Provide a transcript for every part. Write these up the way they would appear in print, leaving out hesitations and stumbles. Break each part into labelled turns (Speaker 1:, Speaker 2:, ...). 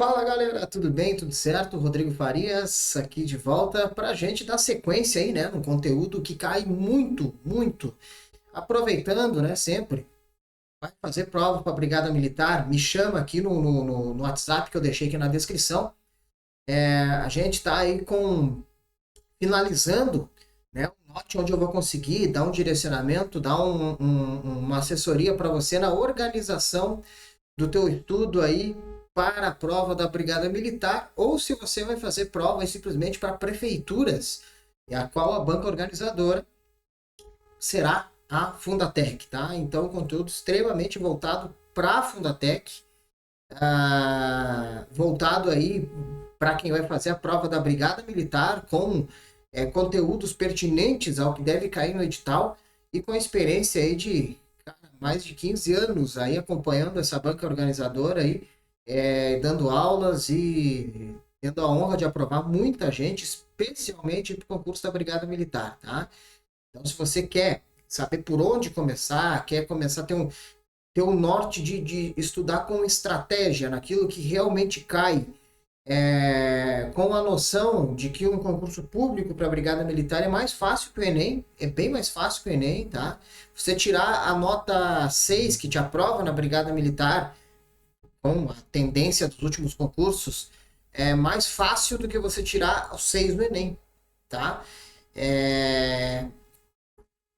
Speaker 1: Fala galera, tudo bem? Tudo certo? Rodrigo Farias aqui de volta para a gente dar sequência aí, né? No conteúdo que cai muito, muito. Aproveitando, né? Sempre. Vai fazer prova para a Brigada Militar? Me chama aqui no WhatsApp que eu deixei aqui na descrição. A gente está aí finalizando, né? Um lote onde eu vou conseguir dar um direcionamento, dar uma assessoria para você na organização do teu estudo aí para a prova da Brigada Militar, ou se você vai fazer provas simplesmente para prefeituras, e a qual a banca organizadora será a Fundatec, tá? Então, conteúdo extremamente voltado para a Fundatec, voltado aí para quem vai fazer a prova da Brigada Militar, com conteúdos pertinentes ao que deve cair no edital, e com a experiência aí de mais de 15 anos aí acompanhando essa banca organizadora aí, dando aulas e tendo a honra de aprovar muita gente, especialmente para o concurso da Brigada Militar, tá? Então, se você quer saber por onde começar, quer começar a ter um norte de estudar com estratégia naquilo que realmente cai, com a noção de que um concurso público para a Brigada Militar é mais fácil que o Enem, é bem mais fácil que o Enem, tá? Você tirar a nota 6 que te aprova na Brigada Militar, com a tendência dos últimos concursos, é mais fácil do que você tirar os 6 no Enem, tá? É...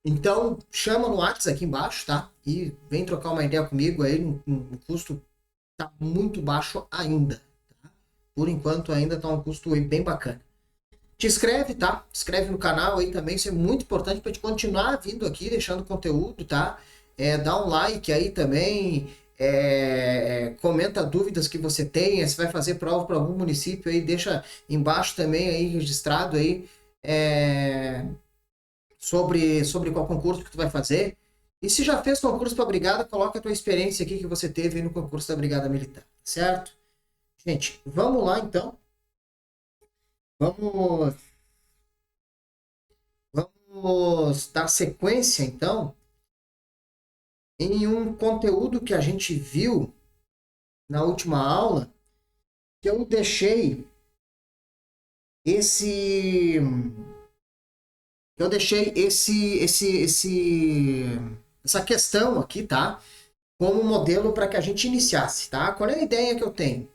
Speaker 1: Então, chama no WhatsApp aqui embaixo, tá? E vem trocar uma ideia comigo aí, no custo tá muito baixo ainda. Por enquanto ainda tá um custo bem bacana. Te inscreve, tá? Inscreve no canal aí também, isso é muito importante para te continuar vindo aqui, deixando conteúdo, tá? Dá um like aí também, comenta dúvidas que você tenha, se vai fazer prova para algum município aí, deixa embaixo também aí registrado aí, sobre qual concurso que tu vai fazer. E se já fez concurso para brigada, coloca a tua experiência aqui que você teve aí no concurso da Brigada Militar, certo? Gente, vamos lá então. Vamos, vamos dar sequência então em um conteúdo que a gente viu na última aula, que eu deixei esse eu deixei essa questão aqui, tá? Como modelo para que a gente iniciasse, tá? Qual é a ideia que eu tenho?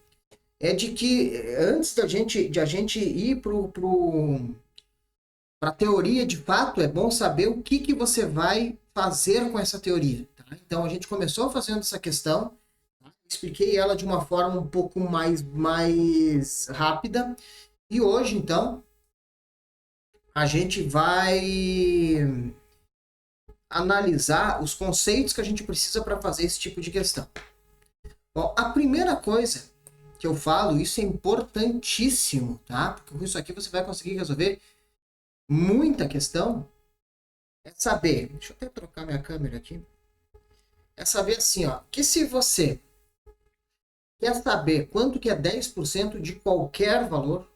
Speaker 1: É de que antes de a gente ir para a teoria de fato, é bom saber o que você vai fazer com essa teoria. Tá? Então, a gente começou fazendo essa questão, tá? Expliquei ela de uma forma um pouco mais rápida, e hoje, então, a gente vai analisar os conceitos que a gente precisa para fazer esse tipo de questão. Bom, a primeira coisa que eu falo, isso é importantíssimo, tá? Porque com isso aqui você vai conseguir resolver muita questão, é saber, deixa eu até trocar minha câmera aqui, é saber assim, ó, que se você quer saber quanto que é 10% de qualquer valor,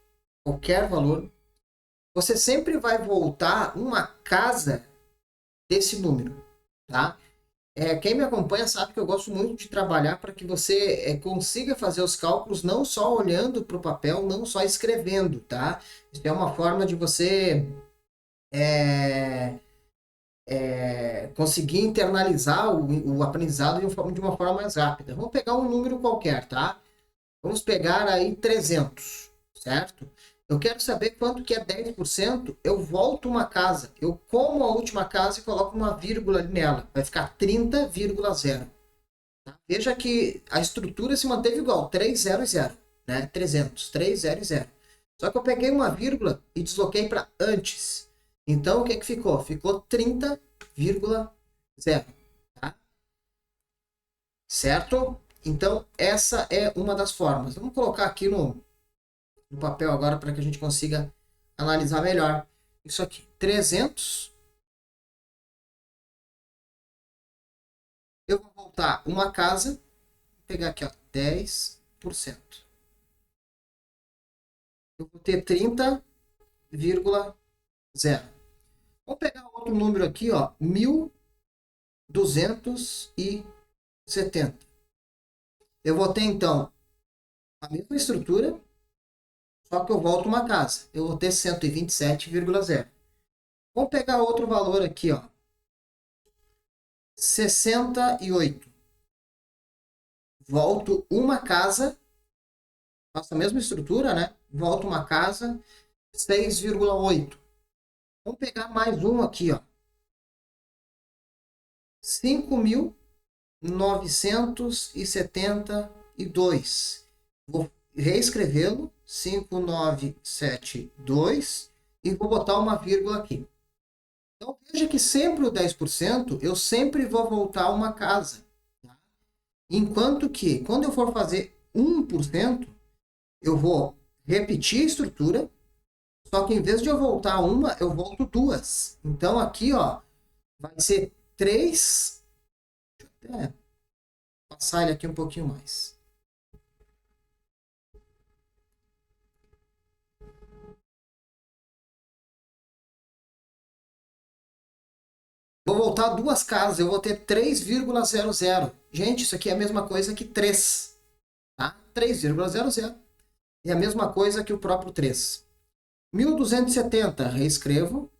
Speaker 1: você sempre vai voltar uma casa desse número, tá? Quem me acompanha sabe que eu gosto muito de trabalhar para que você consiga fazer os cálculos não só olhando para o papel, não só escrevendo, tá? Isso é uma forma de você conseguir internalizar o aprendizado de uma forma mais rápida. Vamos pegar um número qualquer, tá? Vamos pegar aí 300, certo? Eu quero saber quanto que é 10%, eu volto uma casa. Eu como a última casa e coloco uma vírgula ali nela. Vai ficar 30,0. Tá? Veja que a estrutura se manteve igual, 300, né? 300, 300. Só que eu peguei uma vírgula e desloquei para antes. Então, o que ficou? Ficou 30,0. Tá? Certo? Então, essa é uma das formas. Vamos colocar aqui no papel agora para que a gente consiga analisar melhor isso aqui. 300. Eu vou voltar uma casa. Vou pegar aqui, ó, 10%. Eu vou ter 30,0. Vamos pegar outro número aqui, ó, 1.270. Eu vou ter, então, A mesma estrutura, só que eu volto uma casa. Eu vou ter 127,0. Vamos pegar outro valor aqui, ó. 68. Volto uma casa, faço a mesma estrutura, né? Volto uma casa, 6,8. Vamos pegar mais um aqui, ó. 5.972. Vou reescrevê-lo, 5.972, e vou botar uma vírgula aqui. Então veja que sempre o 10%, eu sempre vou voltar uma casa. Tá? Enquanto que, quando eu for fazer 1%, eu vou repetir a estrutura, só que em vez de eu voltar uma, eu volto duas. Então aqui, ó, vai ser 3. Deixa eu até passar ele aqui um pouquinho mais. Vou voltar duas casas, eu vou ter 3,00. Gente, isso aqui é a mesma coisa que 3. Tá? 3,00 é a mesma coisa que o próprio 3. 1.270, reescrevo.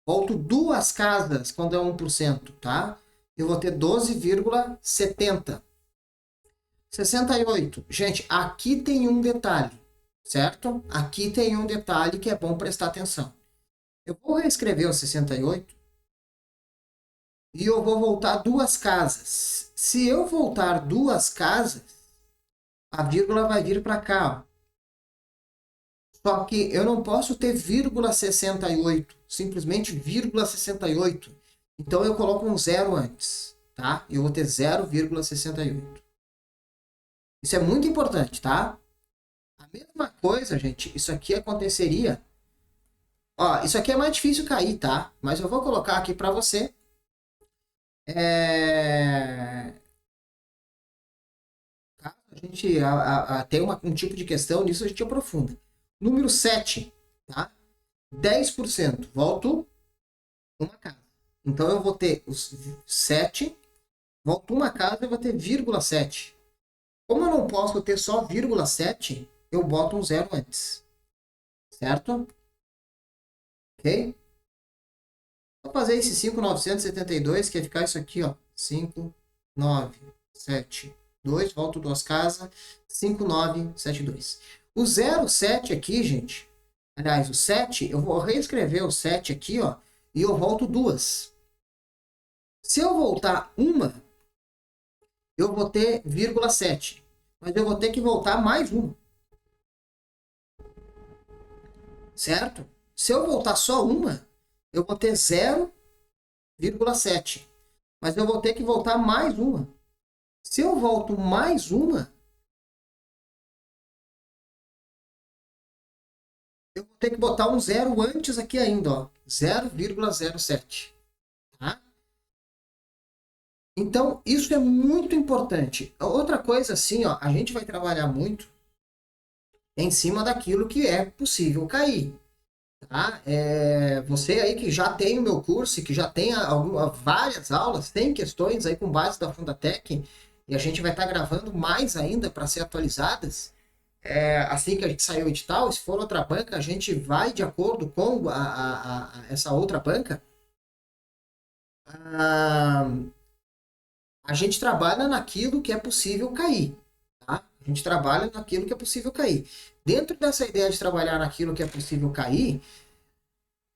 Speaker 1: Volto duas casas quando é 1%, tá? Eu vou ter 12,70. 68. Gente, aqui tem um detalhe, certo? Aqui tem um detalhe que é bom prestar atenção. Eu vou reescrever o 68 e eu vou voltar duas casas. Se eu voltar duas casas, a vírgula vai vir para cá, ó. Só que eu não posso ter vírgula 68, simplesmente vírgula 68. Então eu coloco um zero antes, tá? Eu vou ter 0,68. Isso é muito importante, tá? A mesma coisa, gente, isso aqui aconteceria. Ó, isso aqui é mais difícil cair, tá? Mas eu vou colocar aqui para você. Caso a gente tem um tipo de questão, nisso a gente aprofunda. Número 7, tá? 10%. Volto uma casa. Então eu vou ter os 7, volto uma casa e vou ter vírgula 7. Como eu não posso ter só vírgula 7, eu boto um zero antes. Certo? Ok? Vou fazer esse 5.972, que vai ficar isso aqui, ó. 5.972, volto duas casas, 5.972. O 07 aqui, gente, aliás, o 7, eu vou reescrever o 7 aqui, ó, e eu volto duas. Se eu voltar uma, eu vou ter vírgula 7. Mas eu vou ter que voltar mais uma. Certo? Se eu voltar só uma, eu vou ter 0,7. Mas eu vou ter que voltar mais uma. Se eu volto mais uma, eu vou ter que botar um zero antes aqui ainda, ó. 0,07. Tá? Então, isso é muito importante. Outra coisa, assim, ó, a gente vai trabalhar muito em cima daquilo que é possível cair. Tá? Você aí que já tem o meu curso e que já tem várias aulas, tem questões aí com base da Fundatec, e a gente vai estar gravando mais ainda para ser atualizadas. Assim que a gente sair o edital, se for outra banca, a gente vai de acordo com essa outra banca. Ah, a gente trabalha naquilo que é possível cair. Tá? A gente trabalha naquilo que é possível cair. Dentro dessa ideia de trabalhar naquilo que é possível cair,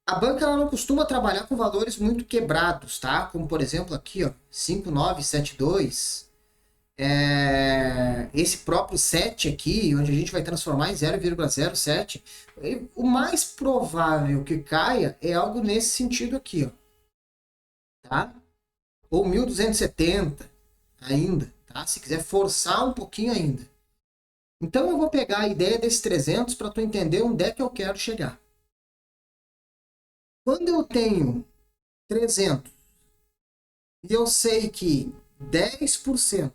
Speaker 1: a banca ela não costuma trabalhar com valores muito quebrados, tá? Como por exemplo aqui, ó, 5.972. Esse próprio 7 aqui, onde a gente vai transformar em 0,07. O mais provável que caia é algo nesse sentido aqui, ó, tá? Ou 1.270 ainda, tá? Se quiser forçar um pouquinho ainda. Então eu vou pegar a ideia desses 300 para tu entender onde é que eu quero chegar. Quando eu tenho 300 e eu sei que 10%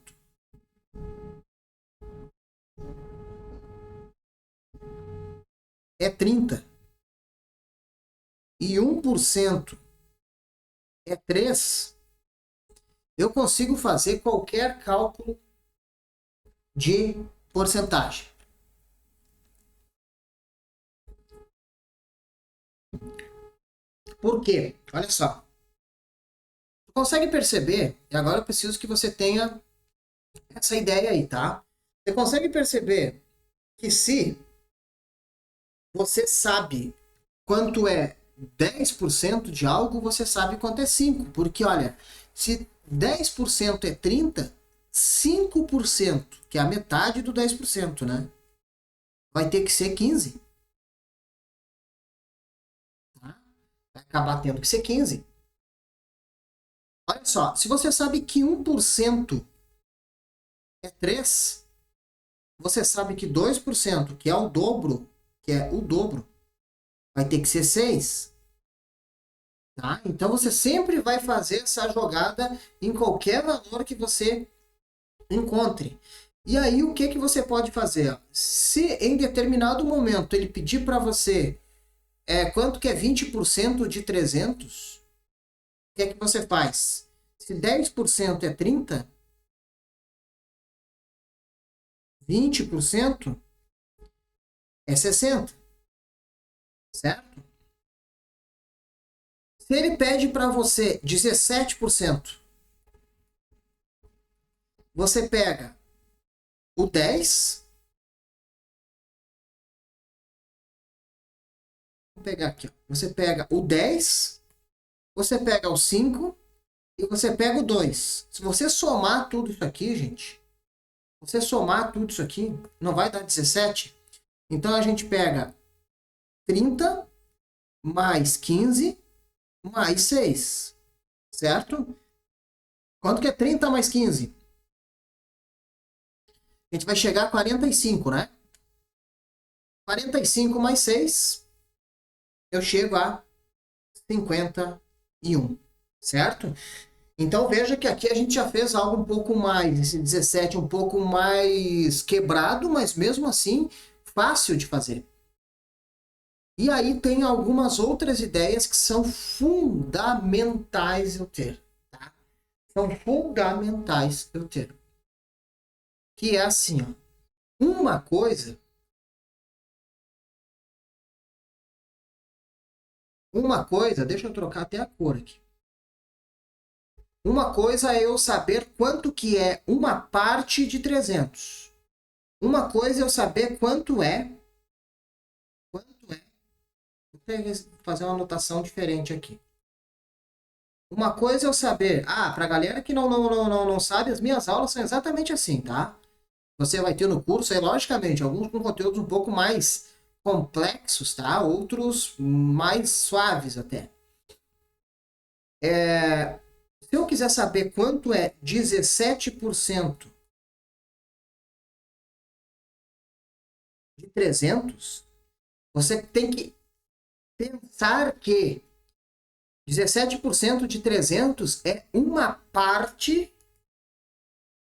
Speaker 1: é 30 e 1% é 3, eu consigo fazer qualquer cálculo de porcentagem. Por quê? Olha só. Tu consegue perceber, e agora eu preciso que você tenha essa ideia aí, tá? Você consegue perceber que se você sabe quanto é 10% de algo, você sabe quanto é 5%. Porque, olha, se 10% é 30, 5%, que é a metade do 10%, né? Vai ter que ser 15. Tá? Vai acabar tendo que ser 15. Olha só, se você sabe que 1% é 3, você sabe que 2%, que é o dobro, vai ter que ser 6. Tá? Então você sempre vai fazer essa jogada em qualquer valor que você encontre. E aí o que você pode fazer? Se em determinado momento ele pedir para você quanto que é 20% de 300, o que você faz? Se 10% é 30, 20% é 60, certo? Se ele pede para você 17%, você pega o 10. Vou pegar aqui. Ó. Você pega o 10, você pega o 5 e você pega o 2. Se você somar tudo isso aqui, gente, você somar tudo isso aqui, não vai dar 17. Então a gente pega 30 mais 15 mais 6, certo? Quanto que é 30 mais 15? A gente vai chegar a 45, né? 45 mais 6, eu chego a 51, certo? Então veja que aqui a gente já fez algo um pouco mais, esse 17 um pouco mais quebrado, mas mesmo assim fácil de fazer. E aí tem algumas outras ideias que são fundamentais eu ter. Tá? São fundamentais eu ter. Que é assim, ó. Uma coisa, deixa eu trocar até a cor aqui. Uma coisa é eu saber quanto que é uma parte de 300. Uma coisa é eu saber quanto é. Vou fazer uma anotação diferente aqui. Uma coisa é eu saber. Para a galera que não sabe, as minhas aulas são exatamente assim, tá? Você vai ter no curso, aí, logicamente, alguns com conteúdos um pouco mais complexos, tá? Outros mais suaves até. Se eu quiser saber quanto é 17% de 300, você tem que pensar que 17% de 300 é uma parte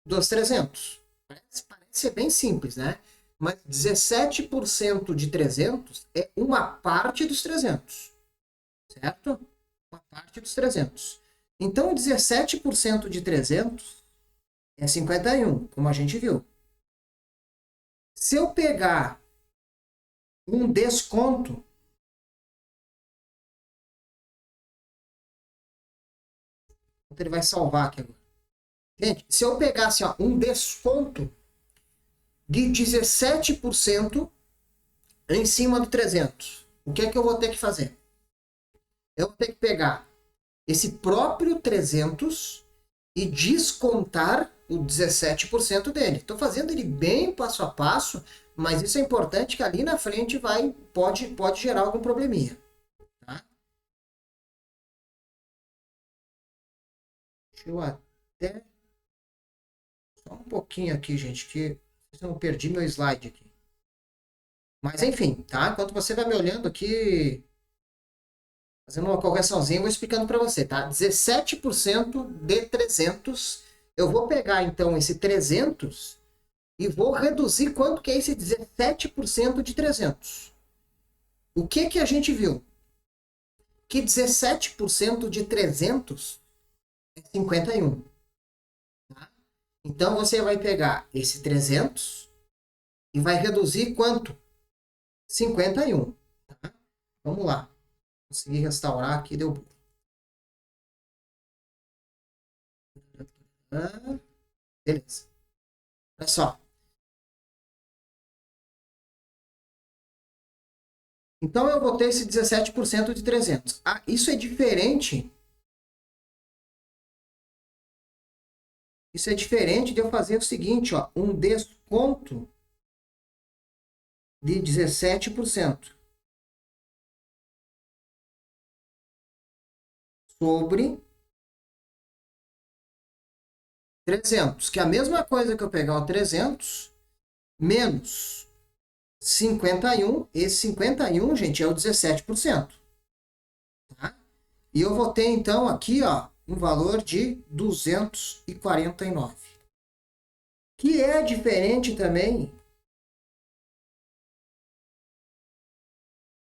Speaker 1: dos 300. Parece ser bem simples, né? Mas 17% de 300 é uma parte dos 300. Certo? Uma parte dos 300. Então, 17% de 300 é 51, como a gente viu. Se eu pegar um desconto, ele vai salvar aqui agora. Gente, se eu pegasse um desconto de 17% em cima do 300, o que é que eu vou ter que fazer? Eu vou ter que pegar esse próprio 300 e descontar o 17% dele. Estou fazendo ele bem passo a passo, mas isso é importante que ali na frente pode gerar algum probleminha. Tá? Deixa eu até... Só um pouquinho aqui, gente, que eu não perdi meu slide aqui. Mas enfim, tá? Enquanto você vai me olhando aqui, fazendo uma correçãozinha, eu vou explicando para você, tá? 17% de 300. Eu vou pegar, então, esse 300 e vou reduzir quanto que é esse 17% de 300. O que a gente viu? Que 17% de 300 é 51. Tá? Então, você vai pegar esse 300 e vai reduzir quanto? 51. Tá? Vamos lá. Consegui restaurar aqui, deu. Beleza. Olha só. Então, eu vou ter esse 17% de 300. Ah, isso é diferente. Isso é diferente de eu fazer o seguinte, ó, um desconto de 17% sobre 300, que é a mesma coisa que eu pegar o 300 menos 51. Esse 51, gente, é o 17%. Tá? E eu vou ter, então, aqui, ó, um valor de 249. Que é diferente também,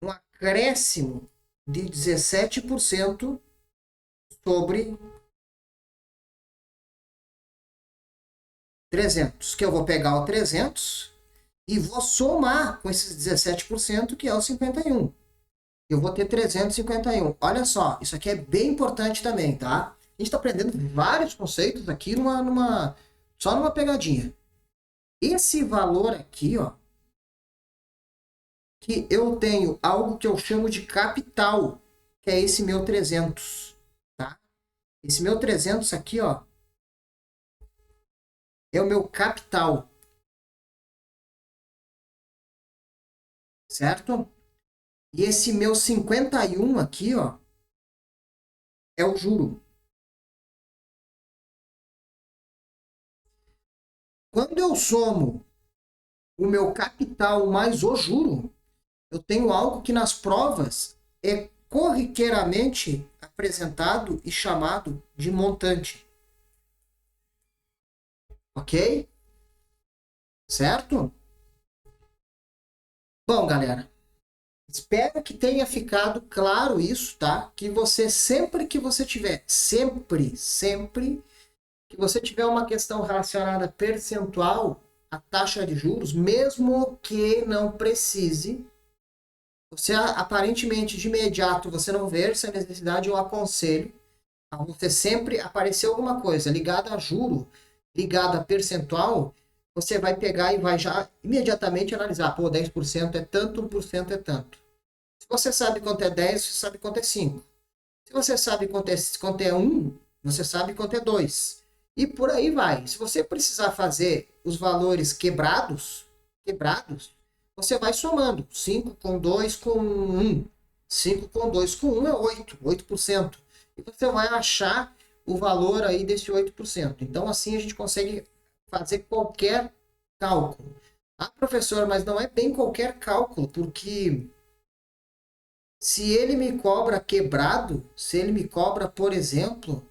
Speaker 1: um acréscimo de 17% sobre 300, que eu vou pegar o 300 e vou somar com esses 17%, que é o 51. Eu vou ter 351. Olha só, isso aqui é bem importante também, tá? A gente está aprendendo vários conceitos aqui só numa pegadinha. Esse valor aqui, ó, que eu tenho algo que eu chamo de capital, que é esse meu 300, tá? Esse meu 300 aqui, ó, é o meu capital, certo? E esse meu 51 aqui, ó, é o juro. Quando eu somo o meu capital mais o juro, eu tenho algo que nas provas é corriqueiramente apresentado e chamado de montante. Ok? Certo? Bom, galera, espero que tenha ficado claro isso, tá? Que você sempre que você tiver, sempre que você tiver uma questão relacionada a percentual, a taxa de juros, mesmo que não precise, você aparentemente de imediato você não ver essa necessidade, eu aconselho a você sempre aparecer alguma coisa ligada a juro, ligada a percentual, você vai pegar e vai já imediatamente analisar, pô, 10% é tanto, 1% é tanto. Se você sabe quanto é 10, você sabe quanto é 5. Se você sabe quanto é 1, você sabe quanto é 2. E por aí vai. Se você precisar fazer os valores quebrados, você vai somando. 5 com 2 com 1. 5 com 2 com 1 é 8%. E você vai achar o valor aí desse 8%. Então, assim a gente consegue fazer qualquer cálculo. Ah, professor, mas não é bem qualquer cálculo, porque se ele me cobra quebrado, se ele me cobra, por exemplo,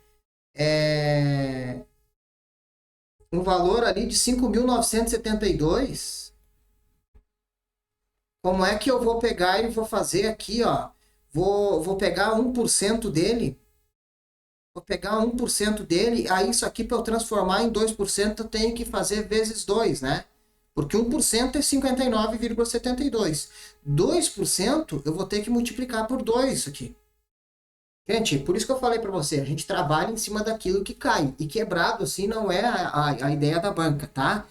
Speaker 1: um valor ali de 5.972, como é que eu vou pegar e vou fazer aqui, ó? Vou pegar 1% dele, aí isso aqui para eu transformar em 2%, eu tenho que fazer vezes 2, né? Porque 1% é 59,72. 2% eu vou ter que multiplicar por 2 isso aqui. Gente, por isso que eu falei para você, a gente trabalha em cima daquilo que cai. E quebrado, assim, não é a ideia da banca, tá?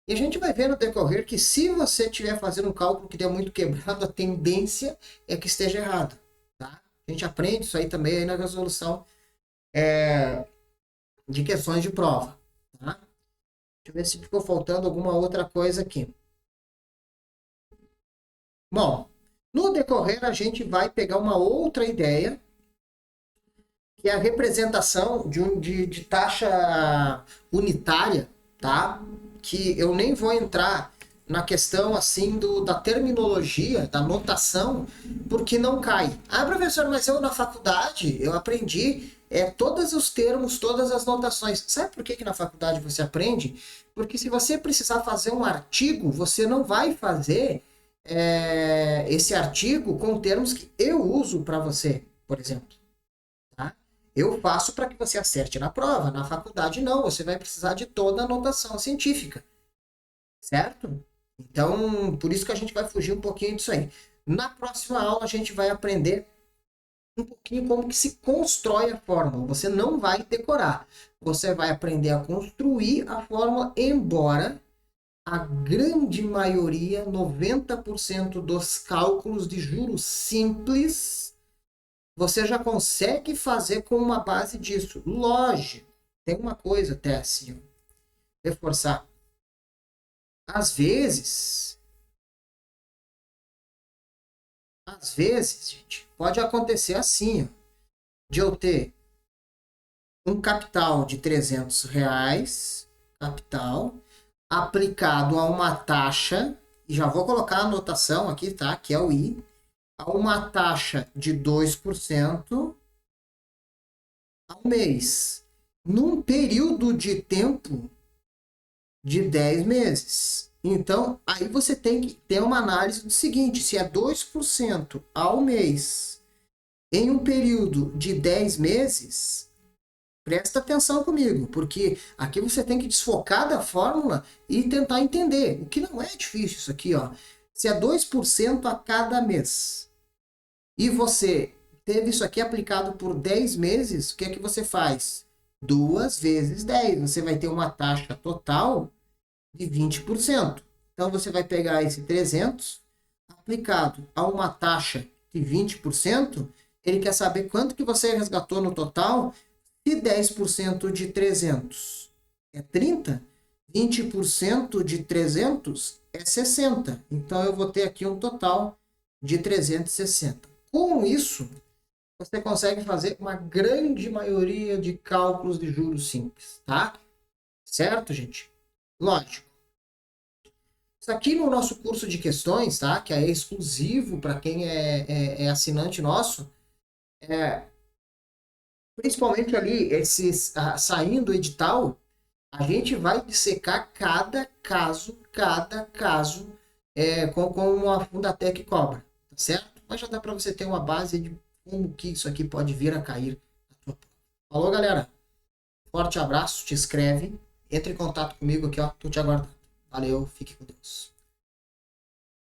Speaker 1: E a gente vai ver no decorrer que se você estiver fazendo um cálculo que deu muito quebrado, a tendência é que esteja errado, tá? A gente aprende isso aí também aí na resolução de questões de prova, tá? Deixa eu ver se ficou faltando alguma outra coisa aqui. Bom, no decorrer a gente vai pegar uma outra ideia, que é a representação de taxa unitária, tá? Que eu nem vou entrar na questão assim da terminologia, da notação, porque não cai. Ah, professor, mas eu na faculdade eu aprendi todos os termos, todas as notações. Sabe por que na faculdade você aprende? Porque se você precisar fazer um artigo, você não vai fazer esse artigo com termos que eu uso para você, por exemplo. Tá? eu faço para que você acerte na prova. Na faculdade, não. Você vai precisar de toda a notação científica. Certo? Então, por isso que a gente vai fugir um pouquinho disso aí. Na próxima aula, a gente vai aprender um pouquinho como que se constrói a fórmula. Você não vai decorar. Você vai aprender a construir a fórmula, embora a grande maioria, 90% dos cálculos de juros simples, você já consegue fazer com uma base disso. Lógico, tem uma coisa até assim, reforçar. Às vezes, gente, pode acontecer assim, ó, de eu ter um capital de R$ 300, capital, aplicado a uma taxa, e já vou colocar a anotação aqui, tá? Que é o I, a uma taxa de 2% ao mês, num período de tempo de 10 meses. Então, aí você tem que ter uma análise do seguinte, se é 2% ao mês em um período de 10 meses, presta atenção comigo, porque aqui você tem que desfocar da fórmula e tentar entender, o que não é difícil isso aqui, ó. Se é 2% a cada mês e você teve isso aqui aplicado por 10 meses, o que é que você faz? 2 vezes 10, você vai ter uma taxa total de 20%. Então, você vai pegar esse 300, aplicado a uma taxa de 20%, ele quer saber quanto que você resgatou no total. Se 10% de 300 é 30, 20% de 300 é 60. Então, eu vou ter aqui um total de 360. Com isso, você consegue fazer uma grande maioria de cálculos de juros simples, tá? Certo, gente? Lógico. Isso aqui no nosso curso de questões, tá? Que é exclusivo para quem é assinante nosso, principalmente ali, saindo o edital, a gente vai dissecar cada caso com a Fundatec cobra, tá certo? Mas já dá para você ter uma base de como que isso aqui pode vir a cair na tua prova. Falou, galera? Forte abraço, te inscreve, entre em contato comigo aqui, ó, tô te aguardando. Valeu, fique com Deus.